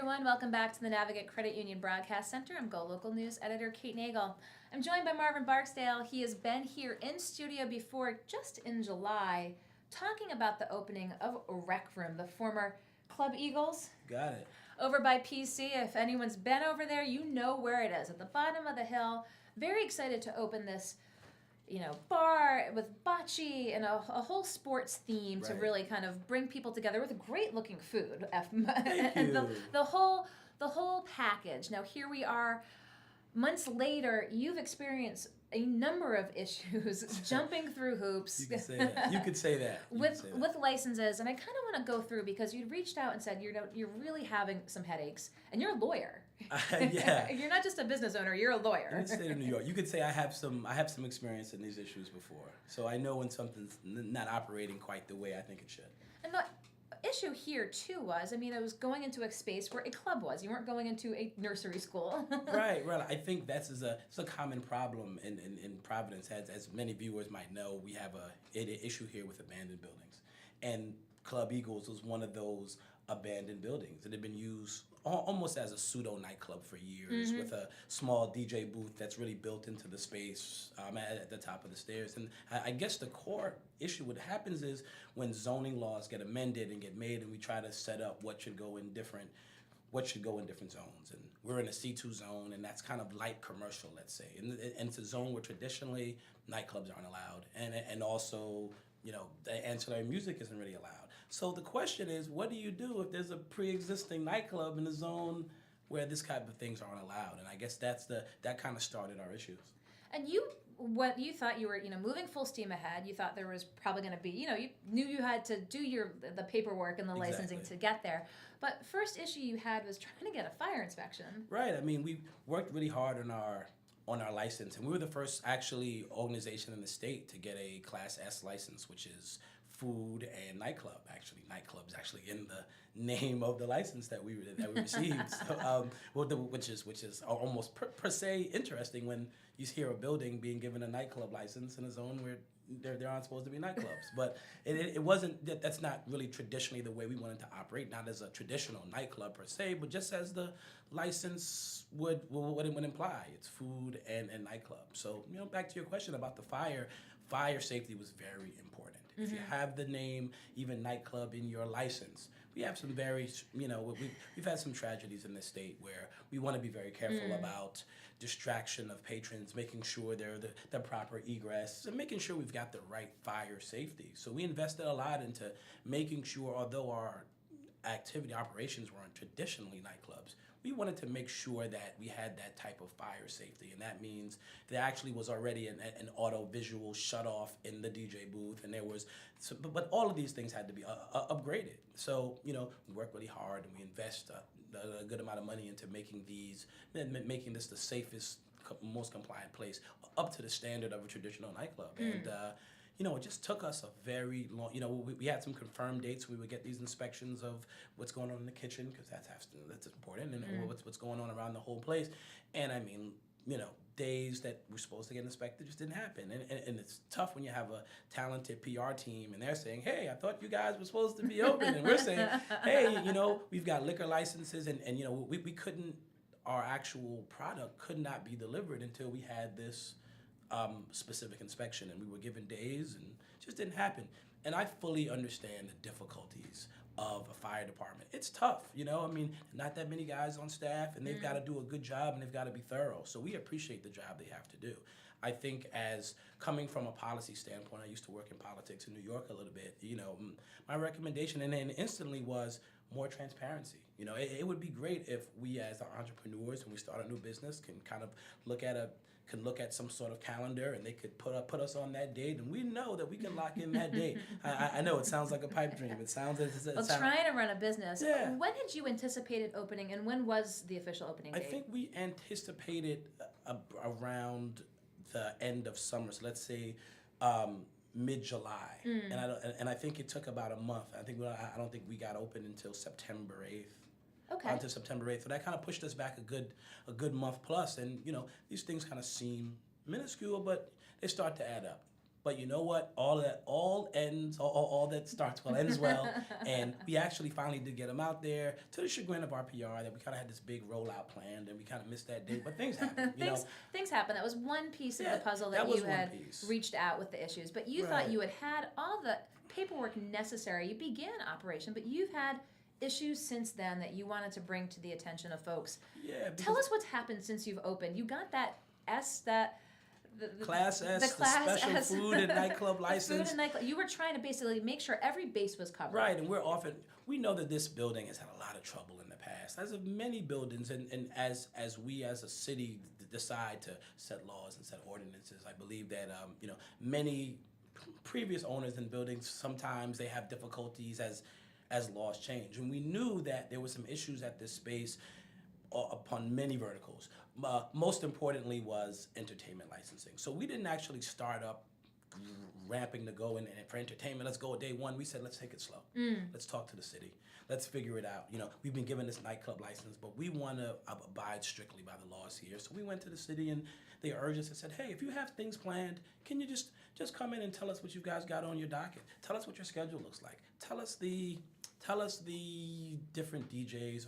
everyone. Welcome back to the Navigate Credit Union Broadcast Center. I'm GoLocal News Editor Kate Nagel. I'm joined by Marvin Barksdale. He has been here in studio before, just in July, talking about the opening of Rec Room, the former Club Eagles. Got it. Over by PC. If anyone's been over there, you know where it is, at the bottom of the hill. Very excited to open this bar with bocce and a whole sports theme to really kind of bring people together with great looking food. Thank you. The whole package. Now here we are, months later. You've experienced a number of issues jumping through hoops. You could say that. You could say that. With licenses, and I kind of want to go through because you reached out and said you're really having some headaches, and you're a lawyer. Yeah. You're not just a business owner, you're a lawyer. In the state of New York, you could say I have some experience in these issues before. So I know when something's not operating quite the way I think it should. And the issue here too was, it was going into a space where a club was. You weren't going into a nursery school. Right. I think it's a common problem in Providence. As many viewers might know, we have an issue here with abandoned buildings. And Club Eagles was one of those abandoned buildings that had been used almost as a pseudo nightclub for years, with a small DJ booth that's really built into the space at the top of the stairs. And I guess the core issue, what happens is when zoning laws get amended and get made, and we try to set up what should go in different zones. And we're in a C2 zone, and that's kind of light commercial, let's say. And it's a zone where traditionally nightclubs aren't allowed, and also the ancillary music isn't really allowed. So the question is, what do you do if there's a pre-existing nightclub in a zone where this type of things aren't allowed? And I guess that kind of started our issues. And what you thought you were, moving full steam ahead. You thought there was probably going to be, you knew you had to do the paperwork and the licensing to get there. But first issue you had was trying to get a fire inspection. Right. We worked really hard on our license, and we were the first actually organization in the state to get a Class S license, which is food and nightclub. Actually, nightclub's actually in the name of the license that we received. So, which is almost per se interesting when you hear a building being given a nightclub license in a zone where there aren't supposed to be nightclubs. But it wasn't. That's not really traditionally the way we wanted to operate. Not as a traditional nightclub per se, but just as the license would imply. It's food and nightclub. So back to your question about the fire safety was very important. If you have the name, even nightclub, in your license, we have some we've had some tragedies in this state where we want to be very careful about distraction of patrons, making sure they're the proper egress, and making sure we've got the right fire safety. So we invested a lot into making sure, although our operations weren't traditionally nightclubs, we wanted to make sure that we had that type of fire safety, and that means there actually was already an auto-visual shut-off in the DJ booth, and but all of these things had to be upgraded. So, we work really hard, and we invest a good amount of money into making this the safest, most compliant place, up to the standard of a traditional nightclub. And it just took us a very long, we had some confirmed dates. We would get these inspections of what's going on in the kitchen, because that's important, and what's going on around the whole place. And days that we're supposed to get inspected just didn't happen. And it's tough when you have a talented PR team and they're saying, hey, I thought you guys were supposed to be open. And we're saying, hey, we've got liquor licenses, and we couldn't, our actual product could not be delivered until we had this specific inspection, and we were given days, and it just didn't happen. And I fully understand the difficulties of a fire department. It's tough, not that many guys on staff, and they've got to do a good job, and they've got to be thorough. So we appreciate the job they have to do. I think, as coming from a policy standpoint, I used to work in politics in New York a little bit, my recommendation, and then instantly, was more transparency. It would be great if we, as entrepreneurs, when we start a new business, can kind of look at some sort of calendar, and they could put us on that date, and we know that we can lock in that date. I know it sounds like a pipe dream. It sounds trying to run a business. Yeah. When had you anticipated opening, and when was the official opening date? I think we anticipated around the end of summer, so let's say mid-July, and I think it took about a month. I don't think we got open until September 8th. Okay. Until September 8th. So that kind of pushed us back a good month plus. And, these things kind of seem minuscule, but they start to add up. But you know what? All that starts well ends well. And we actually finally did get them out there, to the chagrin of our PR, that we kind of had this big rollout planned and we kind of missed that date. But things happen. Things happen. That was one piece of Yeah, the puzzle that that was you one had piece. reached out with the issues. But you thought you had all the paperwork necessary. You began operation, but you've had issues since then that you wanted to bring to the attention of folks. Yeah. Tell us what's happened since you've opened. You got that Class S, the Class special S. food and nightclub license. Food and nightclub. You were trying to basically make sure every base was covered. Right, and we know that this building has had a lot of trouble in the past, as of many buildings, and as we as a city decide to set laws and set ordinances, I believe that many previous owners in buildings, sometimes they have difficulties as laws change, and we knew that there were some issues at this space upon many verticals. Most importantly was entertainment licensing. So we didn't actually start up ramping to go and for entertainment. Let's go day one. We said, let's take it slow. Let's talk to the city. Let's figure it out. We've been given this nightclub license, but we want to abide strictly by the laws here. So we went to the city and they urged us and said, hey, if you have things planned, can you just come in and tell us what you guys got on your docket? Tell us what your schedule looks like. Tell us the different DJs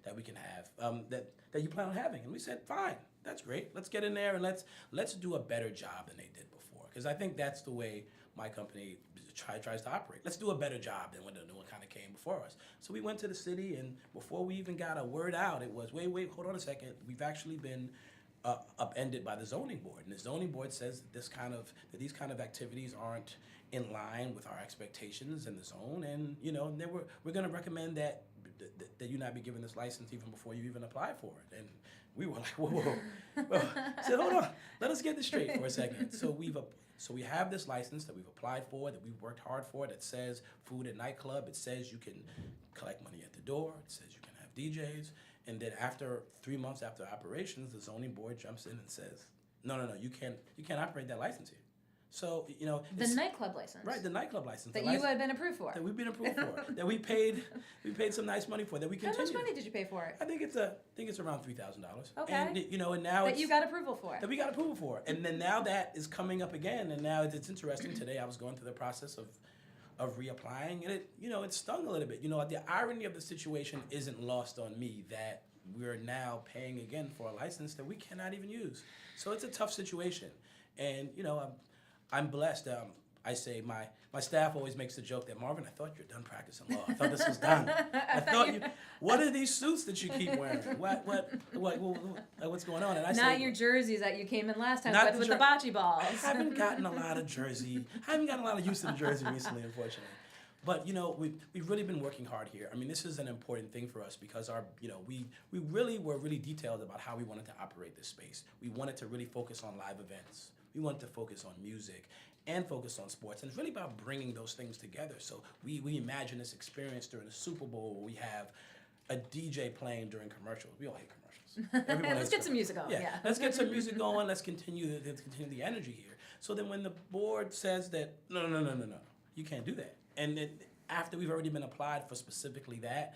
that we can have, that you plan on having. And we said, fine, that's great. Let's get in there and let's do a better job than they did before. Because I think that's the way my company tries to operate. Let's do a better job than what kind of came before us. So we went to the city, and before we even got a word out, it was, wait, hold on a second. We've actually been upended by the zoning board. And the zoning board says that these kind of activities aren't in line with our expectations in the zone. And, we're going to recommend that you not be given this license even before you even apply for it. And we were like, whoa. I said, hold on, let us get this straight for a second. So we have this license that we've applied for, that we've worked hard for, that says food and nightclub. It says you can collect money at the door. It says you can have DJs. And then after 3 months after operations, the zoning board jumps in and says, no, you can't operate that license here. So, the nightclub license. Right, the nightclub license. That you had been approved for. That we've been approved for. That we paid some nice money for, that we continue. How much money did you pay for it? I think it's around $3,000. Okay. And now that you got approval for. That we got approval for. And then now that is coming up again, and now it's interesting. Today I was going through the process of reapplying, and it stung a little bit. The irony of the situation isn't lost on me, that we're now paying again for a license that we cannot even use. So it's a tough situation. And, I'm blessed. I say my staff always makes the joke that, Marvin, I thought you're done practicing law. I thought this was done. What are these suits that you keep wearing? What's going on? And I Not your jerseys that you came in last time with the bocce balls. I haven't gotten a lot of jersey. I haven't gotten a lot of use of the jersey recently, unfortunately. But we've really been working hard here. I mean, this is an important thing for us because we really were really detailed about how we wanted to operate this space. We wanted to really focus on live events. We wanted to focus on music and focus on sports. And it's really about bringing those things together. So we imagine this experience during the Super Bowl where we have a DJ playing during commercials. We all hate commercials. Let's get some music on. Yeah. Let's get some music going. Let's continue the energy here. So then when the board says that, no, you can't do that. And then after we've already been applied for specifically that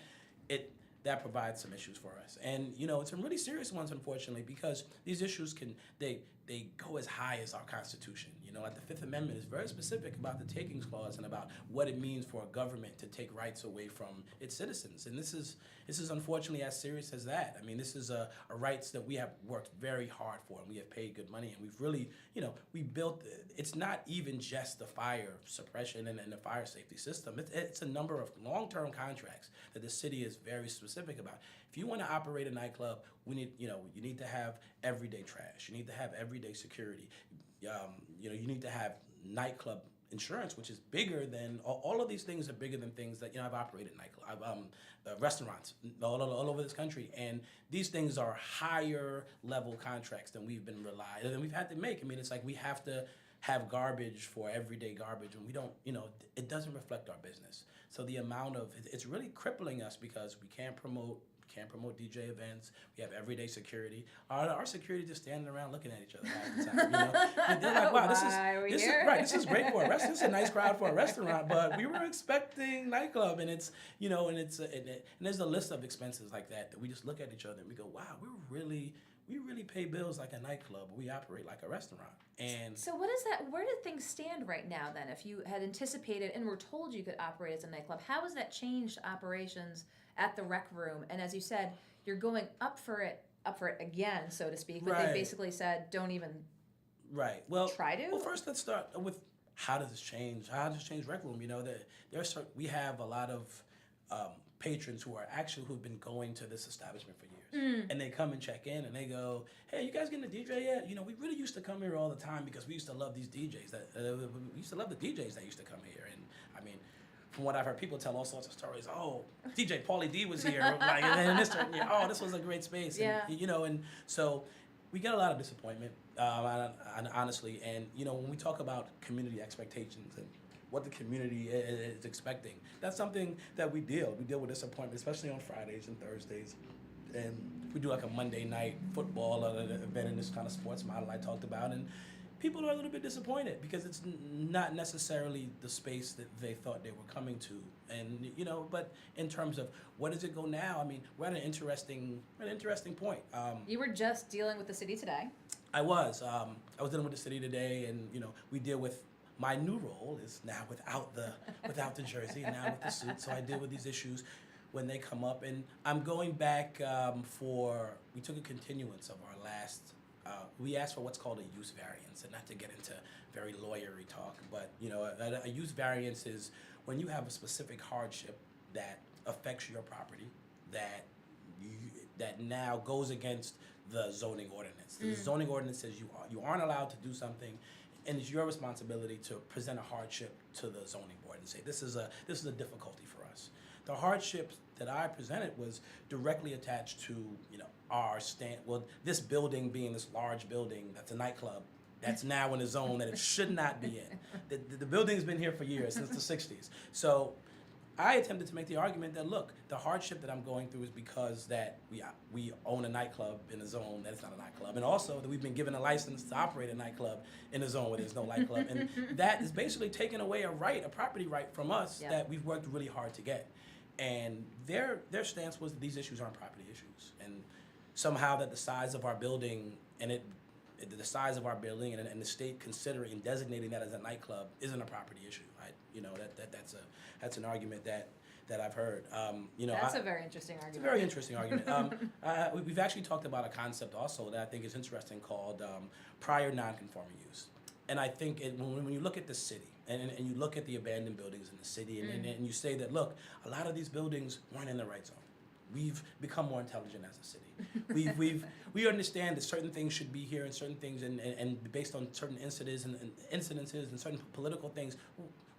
provides some issues for us. And, it's some really serious ones, unfortunately, because these issues they go as high as our Constitution. Like the Fifth Amendment is very specific about the takings clause and about what it means for a government to take rights away from its citizens. And this is unfortunately as serious as that. I mean, this is a rights that we have worked very hard for, and we have paid good money, and we've really, we built, it's not even just the fire suppression and the fire safety system. It's a number of long-term contracts that the city is very specific about. If you want to operate a nightclub, you need to have everyday trash. You need to have everyday security. You need to have nightclub insurance, which is bigger than all of these things are bigger than things that I've operated restaurants all over this country, and these things are higher level contracts than we've had to make. I mean, it's like we have to have garbage for everyday garbage, and we don't. It doesn't reflect our business. So the amount of it's really crippling us because we can't promote DJ events. We have everyday security. Our security just standing around looking at each other half the time. They're like, wow, this is great for a restaurant. This is a nice crowd for a restaurant, but we were expecting nightclub, and it's and there's a list of expenses like that we just look at each other and we go, wow, we're we really pay bills like a nightclub. We operate like a restaurant. And So what is that? Where do things stand right now then? If you had anticipated and were told you could operate as a nightclub, how has that changed operations at the rec room? And as you said, you're going up for it again, so to speak. But they Right. basically said, don't even right. Well, try to. well, first let's start with how does this change? How does this change rec room? You know, we have a lot of patrons who've been going to this establishment for years, and they come and check in, and they go, "Hey, you guys getting a DJ yet? You know, we really used to come here all the time because we used to love these DJs. We used to love the DJs that used to come here." And I mean, from what I've heard, people tell all sorts of stories. Oh, DJ Paulie D was here, like, and then this certain year, oh, this was a great space. And, Yeah. you know, and so we get a lot of disappointment, honestly. And you know, when we talk about community expectations and what the community is expecting, that's something that we deal with disappointment, especially on Fridays and Thursdays. And we do like a Monday night football event in this kind of sports model I talked about, and people are a little bit disappointed because it's not necessarily the space that they thought they were coming to. And you know, but in terms of what does it go now, I mean, we're at an interesting point. You were just dealing with the city today. I was dealing with the city today, and you know, we deal with. My new role is now without the jersey, and now with the suit. So I deal with these issues when they come up, and I'm going back we took a continuance of our last. We asked for what's called a use variance, and not to get into very lawyery talk, but you know, a use variance is when you have a specific hardship that affects your property that now goes against the zoning ordinance. The zoning ordinance says you aren't allowed to do something. And it's your responsibility to present a hardship to the zoning board and say this is a difficulty for us. The hardship that I presented was directly attached to this building being this large building that's a nightclub that's now in a zone that it should not be in. The building's been here for years, since the 60s. So I attempted to make the argument that, look, the hardship that I'm going through is because that we own a nightclub in a zone that is not a nightclub, and also that we've been given a license to operate a nightclub in a zone where there's no nightclub, and that is basically taking away a property right from us that we've worked really hard to get. And their stance was that these issues aren't property issues, and somehow that the size of our building and the state considering and designating that as a nightclub isn't a property issue. That's an argument that I've heard. That's a very interesting argument. It's a very interesting argument. We've actually talked about a concept also that I think is interesting called prior non-conforming use. And I think when you look at the city and you look at the abandoned buildings in the city and you say that, look, a lot of these buildings weren't in the right zone. We've become more intelligent as a city. We understand that certain things should be here and certain things and based on certain incidences and certain political things,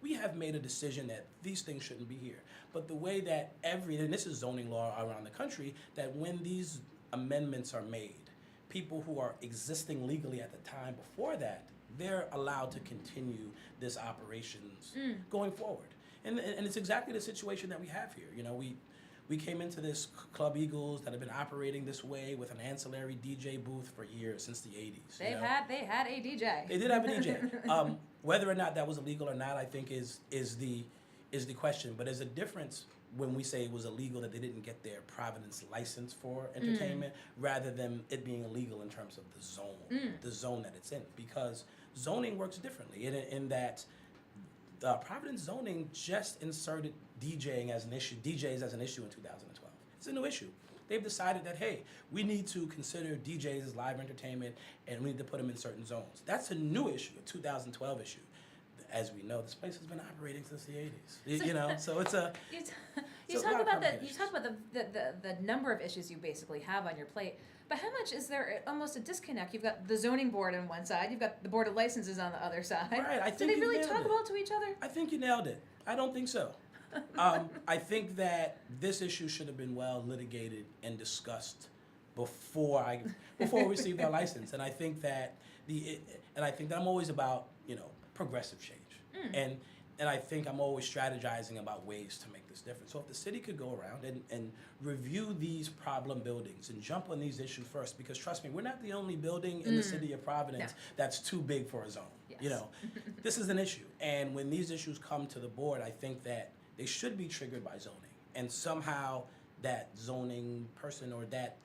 we have made a decision that these things shouldn't be here. But the way that and this is zoning law around the country, that when these amendments are made, people who are existing legally at the time before that, they're allowed to continue this operations going forward. And it's exactly the situation that we have here. You know, we came into this Club Eagles that have been operating this way with an ancillary DJ booth for years, since the 80s. They had a DJ. They did have a DJ. Whether or not that was illegal or not, I think is the question. But there's a difference when we say it was illegal that they didn't get their Providence license for entertainment, rather than it being illegal in terms of the zone that it's in. Because zoning works differently in that Providence zoning just inserted DJs as an issue in 2012. It's a new issue. They've decided that, hey, we need to consider DJs as live entertainment and we need to put them in certain zones. That's a new issue, a 2012 issue. As we know, this place has been operating since the 80s. So it's a... You talk about the number of issues you basically have on your plate, but how much is there almost a disconnect? You've got the zoning board on one side, you've got the board of licenses on the other side. Right, Do they really talk well to each other? I think you nailed it. I don't think so. I think that this issue should have been well litigated and discussed before we received our license. And I think that I'm always about progressive change, and I think I'm always strategizing about ways to make this different. So if the city could go around and review these problem buildings and jump on these issues first, because trust me, we're not the only building in the city of Providence that's too big for a zone. Yes. This is an issue, and when these issues come to the board, I think that they should be triggered by zoning, and somehow that zoning person or that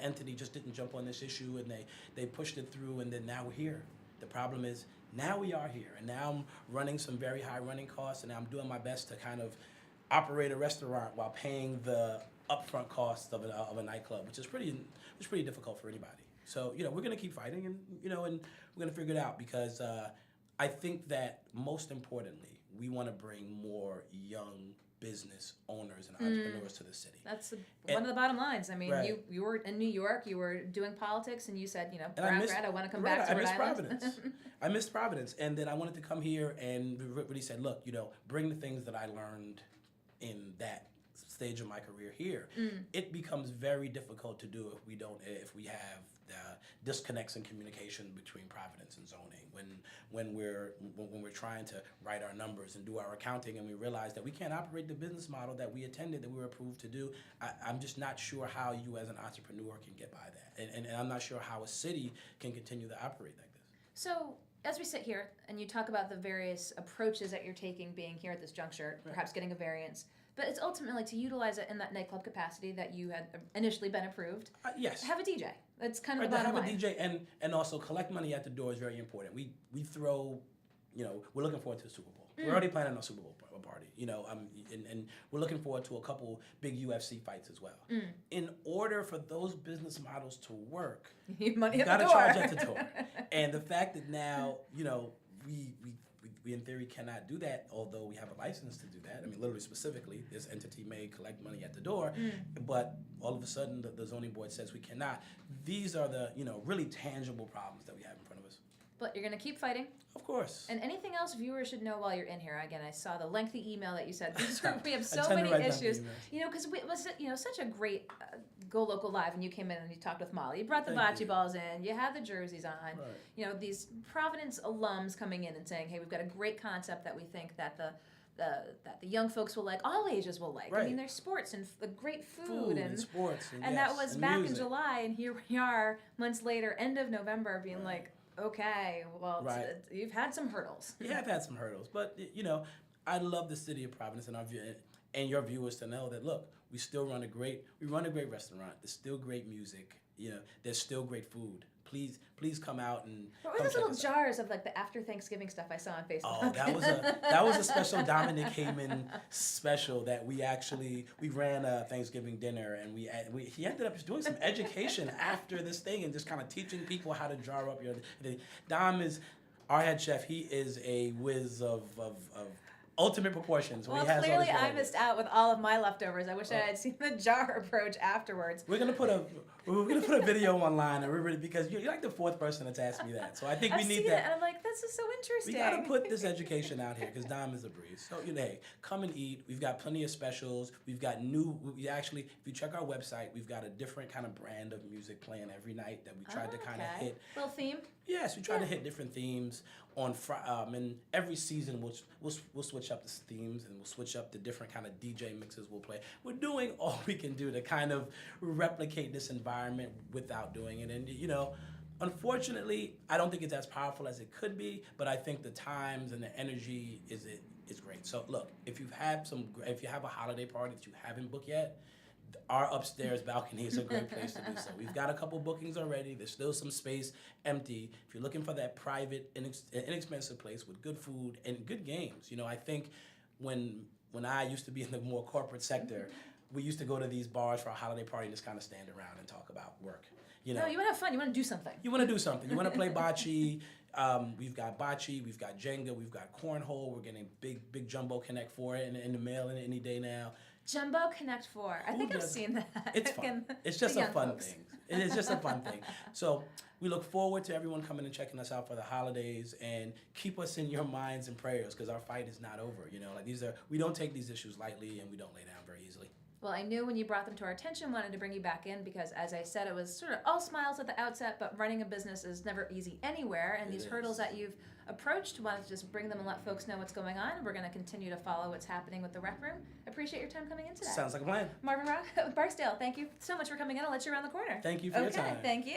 entity just didn't jump on this issue, and they pushed it through, and then now we're here. The problem is now we are here, and now I'm running some very high running costs, and I'm doing my best to kind of operate a restaurant while paying the upfront cost of a nightclub, which is pretty difficult for anybody. So we're gonna keep fighting, and and we're gonna figure it out, because I think that most importantly, we want to bring more young business owners and entrepreneurs to the city. That's one of the bottom lines. I mean, right. you were in New York, you were doing politics, and you said, I want to come back to I Rhode missed Island. Providence. I missed Providence, and then I wanted to come here and really said, look, bring the things that I learned in that stage of my career here. It becomes very difficult to do if we have disconnects in communication between Providence and zoning. When we're trying to write our numbers and do our accounting, and we realize that we can't operate the business model that we attended, that we were approved to do, I'm just not sure how you as an entrepreneur can get by that, and I'm not sure how a city can continue to operate like this. So as we sit here and you talk about the various approaches that you're taking being here at this juncture, perhaps getting a variance, but it's ultimately to utilize it in that nightclub capacity that you had initially been approved. Yes. Have a DJ. That's kind of the bottom line. Have a DJ and also collect money at the door is very important. We throw, we're looking forward to the Super Bowl. We're already planning on a Super Bowl party, and we're looking forward to a couple big UFC fights as well. In order for those business models to work, you got to charge at the door. And the fact that now, we in theory cannot do that, although we have a license to do that. I mean, literally specifically, this entity may collect money at the door, but all of a sudden the zoning board says we cannot. These are the really tangible problems that we have in front of us. But you're going to keep fighting. Of course. And anything else viewers should know while you're in here? Again, I saw the lengthy email that you said. We have so many issues. Because it was such a great Go Local Live, and you came in and you talked with Molly. You brought the bocce balls in. You had the jerseys on. Right. These Providence alums coming in and saying, "Hey, we've got a great concept that we think that the young folks will like, all ages will like." Right. I mean, there's sports and the great food and sports and yes, that was and back music. in July, and here we are months later, end of November, being like, okay, well, you've had some hurdles. Yeah, I've had some hurdles, but I love the city of Providence and your viewers to know that look, we run a great restaurant. There's still great music. There's still great food. Please come out and. What were those little jars of like the after Thanksgiving stuff I saw on Facebook? Oh, that was a special Dominic Heyman special that we ran a Thanksgiving dinner, and he ended up just doing some education after this thing and just kind of teaching people how to jar up Dom is our head chef. He is a whiz of ultimate proportions. Well, clearly I missed out with all of my leftovers. I wish I had seen the jar approach afterwards. We're gonna put a video online, because you're like the fourth person that's asked me that. So I think we need that. It, and I'm like, this is so interesting. We gotta put this education out here because Dom is a breeze. So hey, come and eat. We've got plenty of specials. We've got if you check our website, we've got a different kind of brand of music playing every night that we tried to kind of hit. Little theme. Yes, we try to hit different themes on and every season we'll switch up the themes, and we'll switch up the different kind of DJ mixes we'll play. We're doing all we can do to kind of replicate this environment without doing it. And unfortunately, I don't think it's as powerful as it could be, but I think the times and the energy is great. So look, if you have a holiday party that you haven't booked yet, our upstairs balcony is a great place to do so. We've got a couple bookings already. There's still some space empty. If you're looking for that private, inexpensive place with good food and good games, I think when I used to be in the more corporate sector, we used to go to these bars for a holiday party and just kind of stand around and talk about work. No, you want to have fun. You want to do something. You want to do something. You want to play bocce. We've got bocce. We've got Jenga. We've got cornhole. We're getting big jumbo connect for it in the mail any day now. Jumbo Connect 4. I think I've seen that. It's fun. It's just a fun thing. It is just a fun thing. So we look forward to everyone coming and checking us out for the holidays, and keep us in your minds and prayers because our fight is not over. We don't take these issues lightly, and we don't lay down very easily. Well, I knew when you brought them to our attention, wanted to bring you back in because, as I said, it was sort of all smiles at the outset, but running a business is never easy anywhere, and these hurdles that you've approached, wanted to just bring them and let folks know what's going on. We're going to continue to follow what's happening with the Rec Room. Appreciate your time coming in today. Sounds like a plan. Marvin Barksdale, thank you so much for coming in. I'll let you around the corner. Thank you for your time. Okay, thank you.